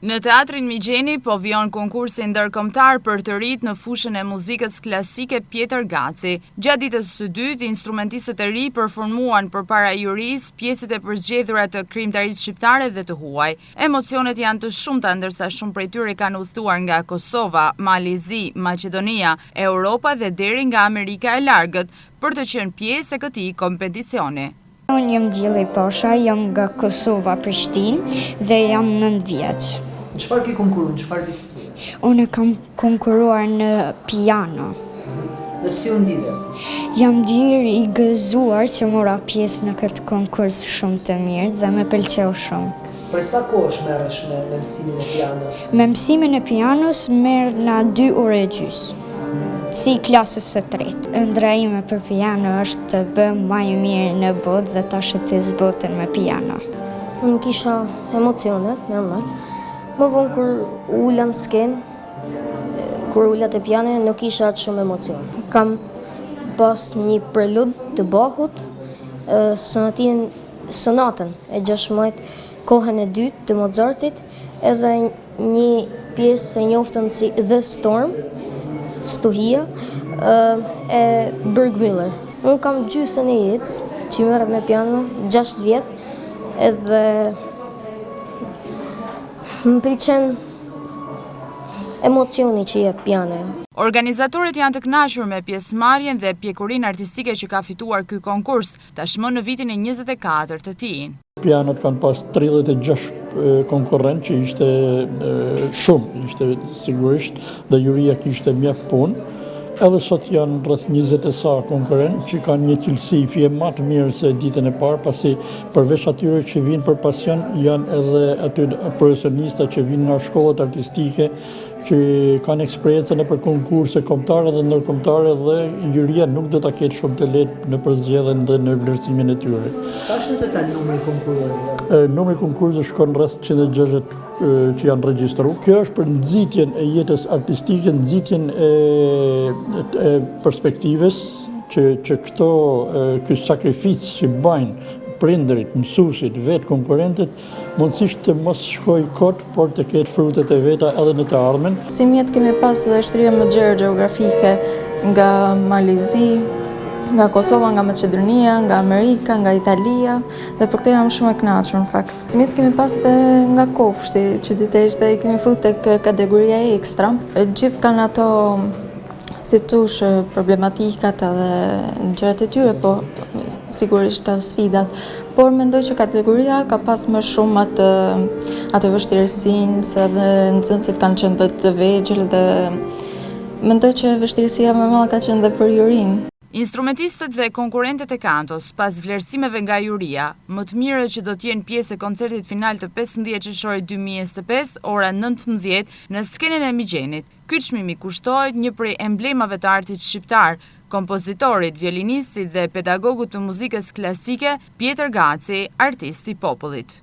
Në teatrin Migjeni po vijon konkursi ndërkombëtar për të rit në fushën e muzikës klasike Pjetër Gaci. Gjatë ditës së dytë, instrumentistët e ri performuan përpara jurisë pjesët e përzgjedhura të krijimtarisë shqiptare dhe të huaj. Emocionet janë të shumta ndërsa shumë prej tyre kanë udhëtuar nga Kosova, Malizi, Maqedonia, Europa dhe deri nga Amerika e Largët për të qenë pjesë e këtij kompeticioni. Unë jam Gjilli Pasha, jam nga Kosova, Prishtinë dhe jam 9 vjeç. Në çfarë ke konkuruar, në çfarë disiplinë? Unë kam konkuruar në piano. Dhe si u ndjeve? Jam ndjer i gëzuar që mora pjesë në këtë konkurs shumë të mirë dhe më pëlqeu shumë. Për sa kohë merresh me mësimin e pianos? Me mësimin e pianos merr na 2 orë e gjys. Si klasës së tretë. Ëndra ime për piano është të bëm më i mirë në botë dhe ta shëtis botën me piano. Unë kisha emocione, normal. Më vonë kur ula në skenë, kur ula të piano, nuk kisha atë shumë emocion. Kam pas një prelud të bahut, sonatën e 6 muajt, kohën e dytë të Mozartit, edhe një pjesë e njoftën si The Storm, Stuhia, e Burgmüller. Unë kam gjysën e jetës që merret me piano 6 vjet, edhe më pëlqen emocioni që jep pianoja. Organizatorët janë të kënaqur me pjesëmarrjen dhe pjekurinë artistike që ka fituar ky konkurs, tashmë në vitin e 24 të tij. Pianot kanë pas 36 konkurrent që ishte shumë, ishte sigurisht dhe juria kishte mjaft punë. Edhe sot janë rreth 20 e sa konkurrent që kanë një cilësi fije më të mirë se ditën e parë, pasi përveç atyre që vinë për pasion, janë edhe aty profesionista që vinë nga shkollat artistike, që kanë eksperiencë në për konkurse kombëtare dhe ndërkombëtare dhe juria nuk do ta ketë shumë të lehtë në përzgjedhjen dhe në vlerësimin e tyre. Sa është në total numri konkurruesve? Numri konkurruesve shkon rreth 160 që janë regjistruar. Kjo është për nxitjen e jetës artistike, nxitjen e perspektivës që ky sakrificë që bajnë prindërit, mësuesit, vetë konkurrentët, mundësisht të mos shkoj kot, por të ketë frutet e veta edhe në të ardhmen. Si mjet kemi pas dhe shtrirje më gjerë gjeografike nga Malizi, nga Kosova, nga Maqedonia, nga Amerika, nga Italia, dhe për këtë jam shumë e kënaqur në fakt. Si mjet kemi pas dhe nga Kopshti, që ditërisht dhe kemi futur tek kategoria ekstra. Gjithë kanë ato si tush problematikat edhe gjërat e tyre, po sigurisht sfidat. Por mendoj që kategoria ka pas më shumë atë vështirësinë, se dhe nxënësit kanë qenë dhe të vegjël dhe mendoj që vështirësia më e madhe ka qenë dhe për jurinë. Instrumentistët dhe konkurrentët e kantos, pas vlerësimeve nga juria, më të mirë që do t'jenë pjesë e koncertit final të 15 qershorit 2025, ora 19 në skenën e Migjenit. Ky çmim i kushtohet një prej emblemave të artit shqiptar, kompozitorit, violinistit dhe pedagogut të muzikës klasike Pjetër Gaci, artisti i popullit.